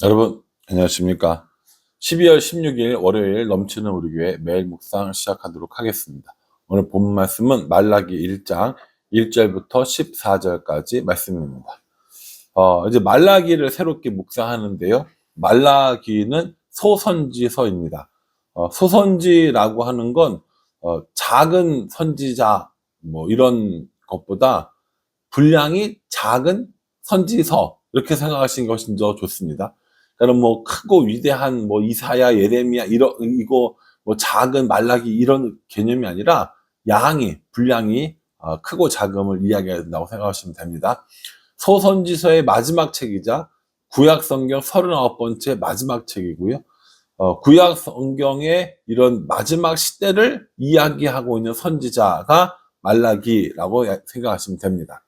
여러분 안녕하십니까. 12월 16일 월요일 넘치는 우리 교회 매일 묵상 시작하도록 하겠습니다. 오늘 본 말씀은 말라기 1장 1절부터 14절까지 말씀입니다. 이제 말라기를 새롭게 묵상하는데요. 말라기는 소선지서입니다. 소선지라고 하는 건 작은 선지자 뭐 이런 것보다 분량이 작은 선지서 이렇게 생각하시는 것이 더 좋습니다. 그러니까 뭐 크고 위대한 뭐 이사야, 예레미야 이거 뭐 작은 말라기 이런 개념이 아니라 분량이 크고 작음을 이야기해야 된다고 생각하시면 됩니다. 소선지서의 마지막 책이자 구약 성경 39번째 마지막 책이고요. 구약 성경의 이런 마지막 시대를 이야기하고 있는 선지자가 말라기라고 생각하시면 됩니다.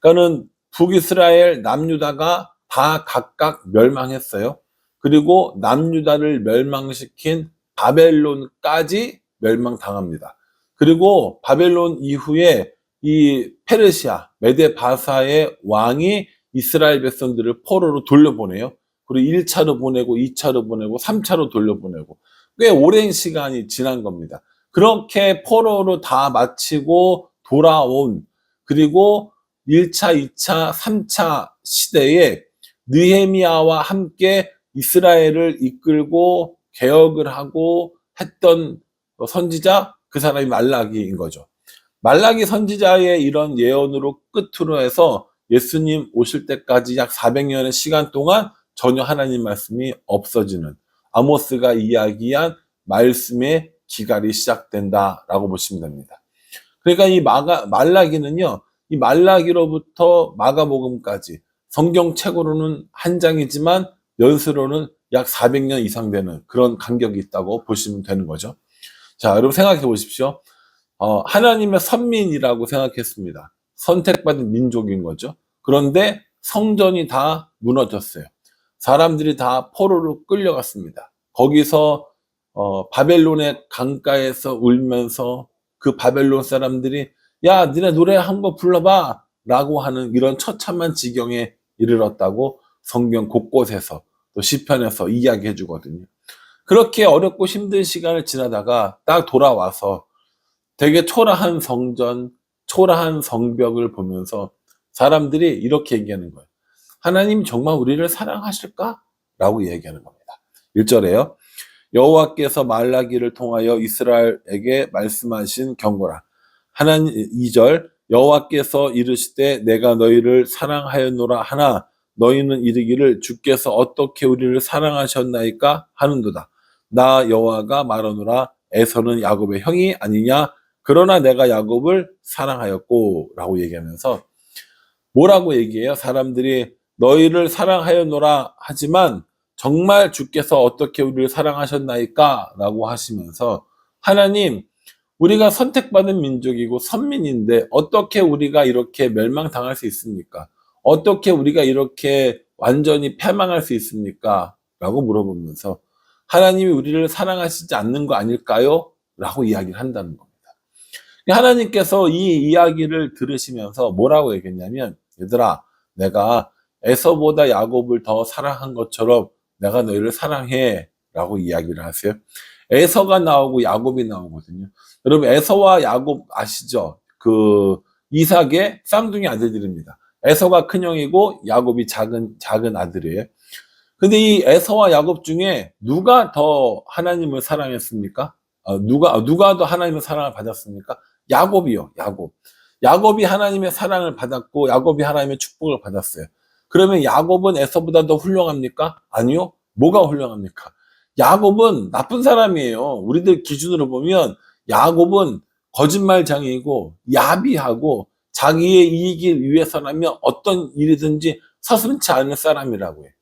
그러니까는 북이스라엘, 남유다가 다 각각 멸망했어요. 그리고 남유다를 멸망시킨 바벨론까지 멸망당합니다. 그리고 바벨론 이후에 이 페르시아, 메데바사의 왕이 이스라엘 백성들을 포로로 돌려보내요. 그리고 1차로 보내고 2차로 보내고 3차로 돌려보내고 꽤 오랜 시간이 지난 겁니다. 그렇게 포로로 다 마치고 돌아온, 그리고 1차, 2차, 3차 시대에 느헤미야와 함께 이스라엘을 이끌고 개혁을 하고 했던 선지자, 그 사람이 말라기인 거죠. 말라기 선지자의 이런 예언으로 끝으로 해서 예수님 오실 때까지 약 400년의 시간 동안 전혀 하나님 말씀이 없어지는, 아모스가 이야기한 말씀의 기갈이 시작된다라고 보시면 됩니다. 그러니까 이 말라기는요, 이 말라기로부터 마가복음까지 성경책으로는 한 장이지만 연수로는 약 400년 이상 되는 그런 간격이 있다고 보시면 되는 거죠. 자, 여러분 생각해 보십시오. 하나님의 선민이라고 생각했습니다. 선택받은 민족인 거죠. 그런데 성전이 다 무너졌어요. 사람들이 다 포로로 끌려갔습니다. 거기서 바벨론의 강가에서 울면서 그 바벨론 사람들이 야, 니네 노래 한번 불러봐 라고 하는 이런 처참한 지경에 이르렀다고 성경 곳곳에서 또 시편에서 이야기해 주거든요. 그렇게 어렵고 힘든 시간을 지나다가 딱 돌아와서 되게 초라한 성전, 초라한 성벽을 보면서 사람들이 이렇게 얘기하는 거예요. 하나님 정말 우리를 사랑하실까? 라고 얘기하는 겁니다. 1절에요. 여호와께서 말라기를 통하여 이스라엘에게 말씀하신 경고라. 하나님 2절 여호와께서 이르시되 내가 너희를 사랑하였노라 하나 너희는 이르기를 주께서 어떻게 우리를 사랑하셨나이까 하는도다. 나 여호와가 말하노라 에서는 야곱의 형이 아니냐 그러나 내가 야곱을 사랑하였고 라고 얘기하면서 뭐라고 얘기해요? 사람들이 너희를 사랑하였노라 하지만 정말 주께서 어떻게 우리를 사랑하셨나이까 라고 하시면서 하나님 우리가 선택받은 민족이고 선민인데 어떻게 우리가 이렇게 멸망당할 수 있습니까? 어떻게 우리가 이렇게 완전히 패망할 수 있습니까? 라고 물어보면서 하나님이 우리를 사랑하시지 않는 거 아닐까요? 라고 이야기를 한다는 겁니다. 하나님께서 이 이야기를 들으시면서 뭐라고 얘기했냐면 얘들아 내가 에서보다 야곱을 더 사랑한 것처럼 내가 너희를 사랑해 라고 이야기를 하세요. 에서가 나오고 야곱이 나오거든요. 여러분 에서와 야곱 아시죠? 그 이삭의 쌍둥이 아들들입니다. 에서가 큰형이고 야곱이 작은 아들이에요. 근데 이 에서와 야곱 중에 누가 더 하나님을 사랑했습니까? 누가 더 하나님의 사랑을 받았습니까? 야곱이요. 야곱이 하나님의 사랑을 받았고 야곱이 하나님의 축복을 받았어요. 그러면 야곱은 에서보다 더 훌륭합니까? 아니요. 뭐가 훌륭합니까? 야곱은 나쁜 사람이에요. 우리들 기준으로 보면 야곱은 거짓말장애이고 야비하고 자기의 이익을 위해서라면 어떤 일이든지 서슴지 않을 사람이라고 해요.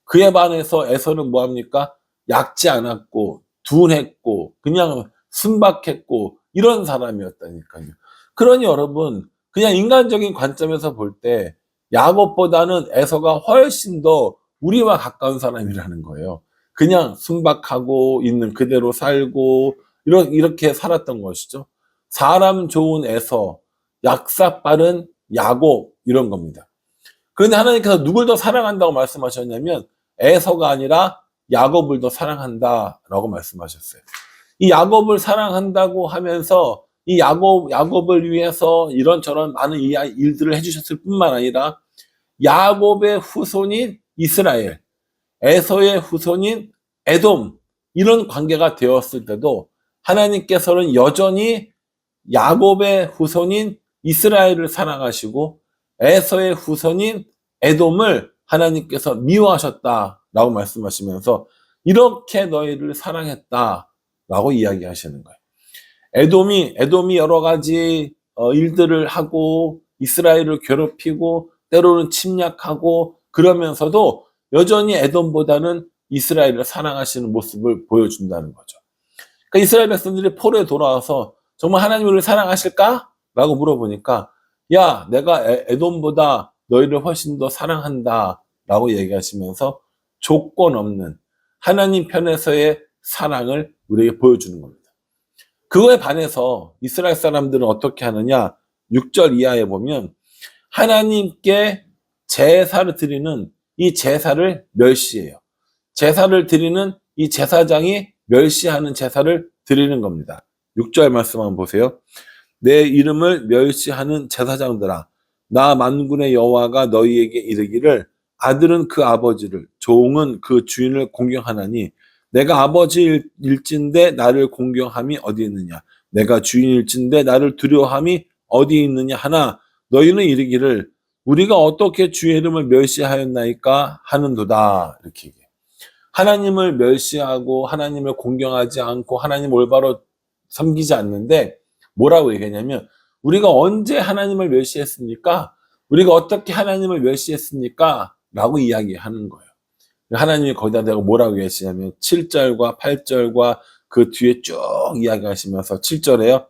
그에 반해서 에서는 뭐합니까? 얕지 않았고 둔했고 그냥 순박했고 이런 사람이었다니까요. 그러니 여러분 그냥 인간적인 관점에서 볼 때 야곱보다는 에서가 훨씬 더 우리와 가까운 사람이라는 거예요. 그냥 순박하고 있는 그대로 살고 이렇게 살았던 것이죠. 사람 좋은 에서, 약사 빠른 야곱 이런 겁니다. 그런데 하나님께서 누굴 더 사랑한다고 말씀하셨냐면 에서가 아니라 야곱을 더 사랑한다라고 말씀하셨어요. 이 야곱을 사랑한다고 하면서 이 야곱을 위해서 이런저런 많은 일들을 해주셨을 뿐만 아니라 야곱의 후손인 이스라엘, 에서의 후손인 에돔, 이런 관계가 되었을 때도 하나님께서는 여전히 야곱의 후손인 이스라엘을 사랑하시고 에서의 후손인 에돔을 하나님께서 미워하셨다라고 말씀하시면서 이렇게 너희를 사랑했다라고 이야기하시는 거예요. 에돔이 여러 가지 일들을 하고 이스라엘을 괴롭히고 때로는 침략하고 그러면서도 여전히 에돔보다는 이스라엘을 사랑하시는 모습을 보여준다는 거죠. 그러니까 이스라엘 백성들이 포로에 돌아와서 정말 하나님을 사랑하실까? 라고 물어보니까 야, 내가 에돔보다 너희를 훨씬 더 사랑한다 라고 얘기하시면서 조건 없는 하나님 편에서의 사랑을 우리에게 보여주는 겁니다. 그거에 반해서 이스라엘 사람들은 어떻게 하느냐? 6절 이하에 보면 하나님께 제사를 드리는 이 제사를 멸시해요. 제사를 드리는 이 제사장이 멸시하는 제사를 드리는 겁니다. 6절 말씀 한번 보세요. 내 이름을 멸시하는 제사장들아, 나 만군의 여호와가 너희에게 이르기를 아들은 그 아버지를, 종은 그 주인을 공경하나니 내가 아버지일진데 나를 공경함이 어디 있느냐? 내가 주인일진데 나를 두려워함이 어디 있느냐 하나 너희는 이르기를 우리가 어떻게 주의 이름을 멸시하였나이까 하는도다. 이렇게 얘기해요. 하나님을 멸시하고 하나님을 공경하지 않고 하나님 올바로 섬기지 않는데 뭐라고 얘기하냐면 우리가 언제 하나님을 멸시했습니까? 우리가 어떻게 하나님을 멸시했습니까? 라고 이야기하는 거예요. 하나님이 거기다 대고 뭐라고 얘기하시냐면 7절과 8절과 그 뒤에 쭉 이야기하시면서 7절에요.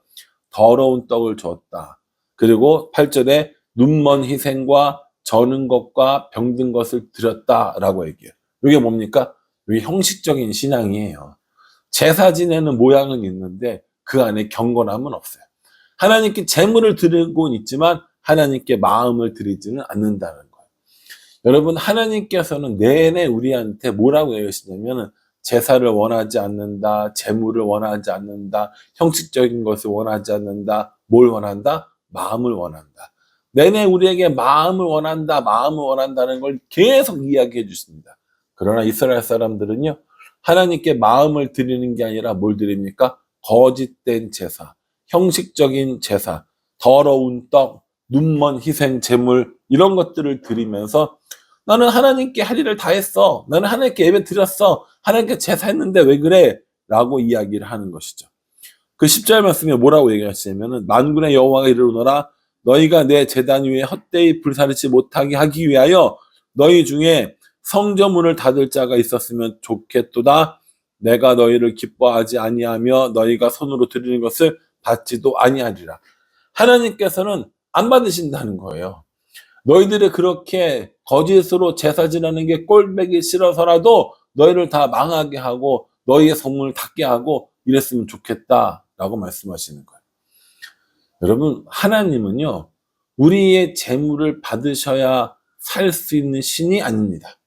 더러운 떡을 주었다. 그리고 8절에 눈먼 희생과 저는 것과 병든 것을 드렸다라고 얘기해요. 이게 뭡니까? 이게 형식적인 신앙이에요. 제사 지내는 모양은 있는데 그 안에 경건함은 없어요. 하나님께 재물을 드리고는 있지만 하나님께 마음을 드리지는 않는다는 거예요. 여러분, 하나님께서는 내내 우리한테 뭐라고 얘기하시냐면 제사를 원하지 않는다, 재물을 원하지 않는다, 형식적인 것을 원하지 않는다. 뭘 원한다? 마음을 원한다. 내내 우리에게 마음을 원한다는 걸 계속 이야기해 주십니다. 그러나 이스라엘 사람들은요, 하나님께 마음을 드리는 게 아니라 뭘 드립니까? 거짓된 제사, 형식적인 제사, 더러운 떡, 눈먼 희생 제물 이런 것들을 드리면서 나는 하나님께 할 일을 다 했어. 나는 하나님께 예배 드렸어. 하나님께 제사했는데 왜 그래? 라고 이야기를 하는 것이죠. 그 10절 말씀에 뭐라고 얘기하시냐면은 만군의 여호와가 이르노라 너희가 내 제단 위에 헛되이 불사르지 못하게 하기 위하여 너희 중에 성전문을 닫을 자가 있었으면 좋겠도다. 내가 너희를 기뻐하지 아니하며 너희가 손으로 드리는 것을 받지도 아니하리라. 하나님께서는 안 받으신다는 거예요. 너희들이 그렇게 거짓으로 제사 지내는 게 꼴보기 싫어서라도 너희를 다 망하게 하고 너희의 성문을 닫게 하고 이랬으면 좋겠다라고 말씀하시는 거예요. 여러분, 하나님은요, 우리의 재물을 받으셔야 살 수 있는 신이 아닙니다.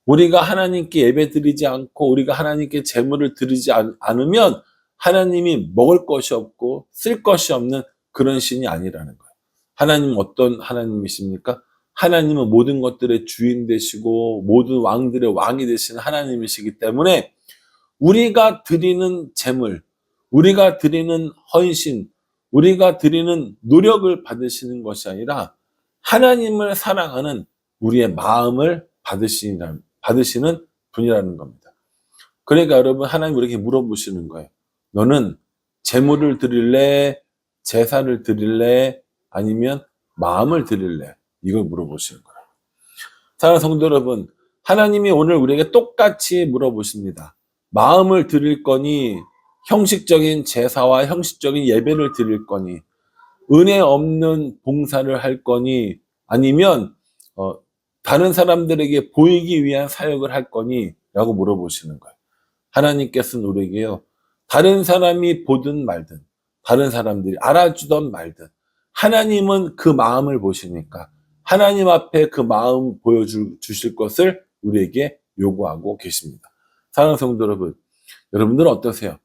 우리가 하나님께 예배 드리지 않고 우리가 하나님께 재물을 드리지 않으면 하나님이 먹을 것이 없고 쓸 것이 없는 그런 신이 아니라는 거예요. 하나님은 어떤 하나님이십니까? 하나님은 모든 것들의 주인 되시고 모든 왕들의 왕이 되시는 하나님이시기 때문에 우리가 드리는 재물, 우리가 드리는 헌신, 우리가 드리는 노력을 받으시는 것이 아니라 하나님을 사랑하는 우리의 마음을 받으시는 분이라는 겁니다. 그러니까 여러분, 하나님 우리에게 물어보시는 거예요. 너는 재물을 드릴래? 제사를 드릴래? 아니면 마음을 드릴래? 이걸 물어보시는 거예요. 사랑하는 성도 여러분, 하나님이 오늘 우리에게 똑같이 물어보십니다. 마음을 드릴 거니, 형식적인 제사와 형식적인 예배를 드릴 거니, 은혜 없는 봉사를 할 거니, 아니면 다른 사람들에게 보이기 위한 사역을 할 거니? 라고 물어보시는 거예요. 하나님께서는 우리에게요, 다른 사람이 보든 말든, 다른 사람들이 알아주던 말든, 하나님은 그 마음을 보시니까 하나님 앞에 그 마음 보여주실 것을 우리에게 요구하고 계십니다. 사랑하는 성도 여러분, 여러분들은 어떠세요?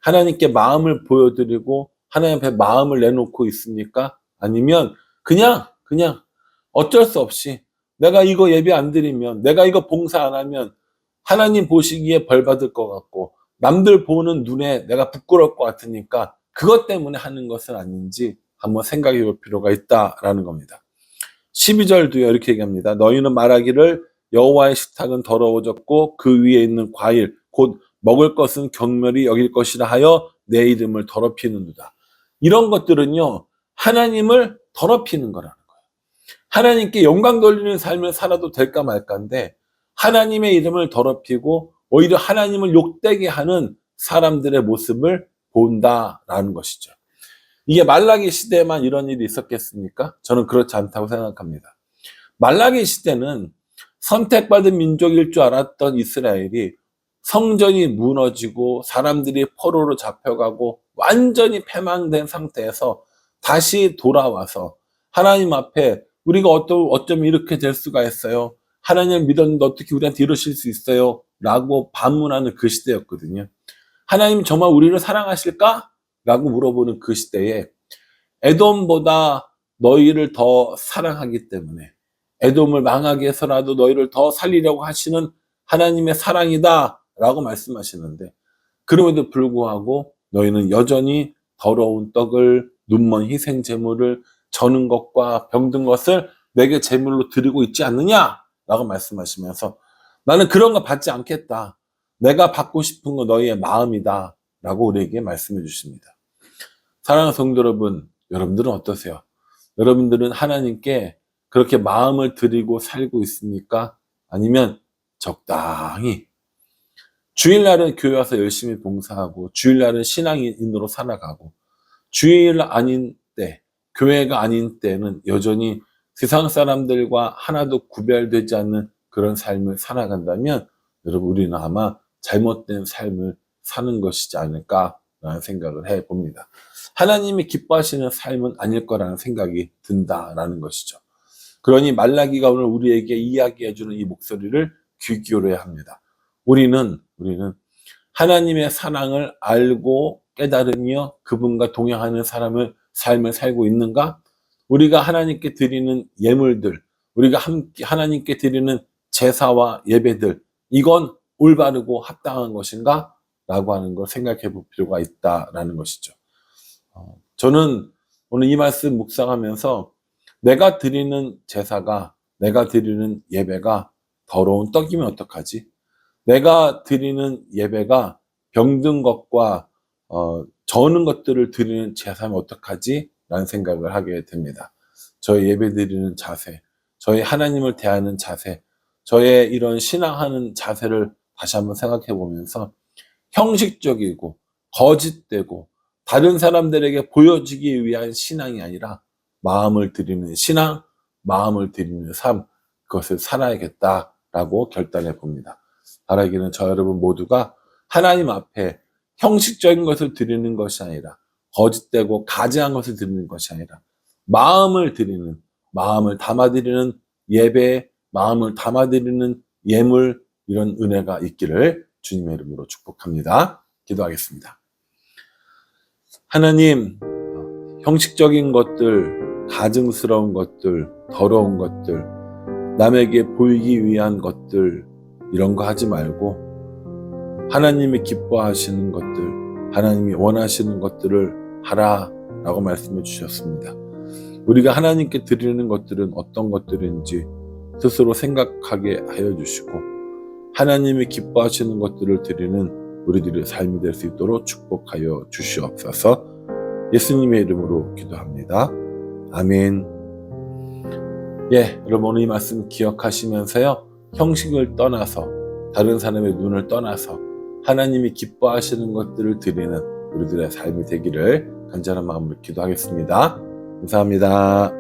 하나님께 마음을 보여드리고 하나님 앞에 마음을 내놓고 있습니까? 아니면 그냥 어쩔 수 없이 내가 이거 예배 안 드리면, 내가 이거 봉사 안 하면 하나님 보시기에 벌 받을 것 같고 남들 보는 눈에 내가 부끄러울 것 같으니까 그것 때문에 하는 것은 아닌지 한번 생각해 볼 필요가 있다라는 겁니다. 12절도요, 이렇게 얘기합니다. 너희는 말하기를 여호와의 식탁은 더러워졌고 그 위에 있는 과일 곧 먹을 것은 경멸이 여길 것이라 하여 내 이름을 더럽히는도다. 이런 것들은요, 하나님을 더럽히는 거라는 거예요. 하나님께 영광 돌리는 삶을 살아도 될까 말까인데 하나님의 이름을 더럽히고 오히려 하나님을 욕되게 하는 사람들의 모습을 본다라는 것이죠. 이게 말라기 시대에만 이런 일이 있었겠습니까? 저는 그렇지 않다고 생각합니다. 말라기 시대는 선택받은 민족일 줄 알았던 이스라엘이 성전이 무너지고 사람들이 포로로 잡혀가고 완전히 패망된 상태에서 다시 돌아와서 하나님 앞에 우리가 어쩜 이렇게 될 수가 있어요? 하나님을 믿었는데 어떻게 우리한테 이러실 수 있어요? 라고 반문하는 그 시대였거든요. 하나님 정말 우리를 사랑하실까? 라고 물어보는 그 시대에 에돔보다 너희를 더 사랑하기 때문에 에돔을 망하게 해서라도 너희를 더 살리려고 하시는 하나님의 사랑이다 라고 말씀하시는데, 그럼에도 불구하고 너희는 여전히 더러운 떡을, 눈먼 희생 제물을, 저는 것과 병든 것을 내게 제물로 드리고 있지 않느냐 라고 말씀하시면서 나는 그런 거 받지 않겠다. 내가 받고 싶은 거 너희의 마음이다 라고 우리에게 말씀해 주십니다. 사랑하는 성도 여러분, 여러분들은 어떠세요? 여러분들은 하나님께 그렇게 마음을 드리고 살고 있습니까? 아니면 적당히 주일날은 교회 와서 열심히 봉사하고 주일날은 신앙인으로 살아가고 주일 아닌 때, 교회가 아닌 때는 여전히 세상 사람들과 하나도 구별되지 않는 그런 삶을 살아간다면 여러분, 우리는 아마 잘못된 삶을 사는 것이지 않을까라는 생각을 해봅니다. 하나님이 기뻐하시는 삶은 아닐 거라는 생각이 든다라는 것이죠. 그러니 말라기가 오늘 우리에게 이야기해주는 이 목소리를 귀 기울여야 합니다. 우리는 하나님의 사랑을 알고 깨달으며 그분과 동행하는 삶을 살고 있는가? 우리가 하나님께 드리는 예물들, 우리가 하나님께 드리는 제사와 예배들, 이건 올바르고 합당한 것인가? 라고 하는 걸 생각해 볼 필요가 있다라는 것이죠. 저는 오늘 이 말씀 묵상하면서 내가 드리는 제사가, 내가 드리는 예배가 더러운 떡이면 어떡하지? 내가 드리는 예배가 병든 것과 저는 것들을 드리는 제사면 어떡하지? 라는 생각을 하게 됩니다. 저의 예배 드리는 자세, 저의 하나님을 대하는 자세, 저의 이런 신앙하는 자세를 다시 한번 생각해 보면서 형식적이고 거짓되고 다른 사람들에게 보여지기 위한 신앙이 아니라 마음을 드리는 신앙, 마음을 드리는 삶, 그것을 살아야겠다라고 결단해 봅니다. 바라기는 저 여러분 모두가 하나님 앞에 형식적인 것을 드리는 것이 아니라 거짓되고 가증한 것을 드리는 것이 아니라 마음을 드리는, 마음을 담아드리는 예배, 마음을 담아드리는 예물, 이런 은혜가 있기를 주님의 이름으로 축복합니다. 기도하겠습니다. 하나님, 형식적인 것들, 가증스러운 것들, 더러운 것들, 남에게 보이기 위한 것들, 이런 거 하지 말고 하나님이 기뻐하시는 것들, 하나님이 원하시는 것들을 하라라고 말씀해 주셨습니다. 우리가 하나님께 드리는 것들은 어떤 것들인지 스스로 생각하게 하여 주시고 하나님이 기뻐하시는 것들을 드리는 우리들의 삶이 될 수 있도록 축복하여 주시옵소서. 예수님의 이름으로 기도합니다. 아멘. 여러분 오늘 이 말씀 기억하시면서요, 형식을 떠나서 다른 사람의 눈을 떠나서 하나님이 기뻐하시는 것들을 드리는 우리들의 삶이 되기를 간절한 마음으로 기도하겠습니다. 감사합니다.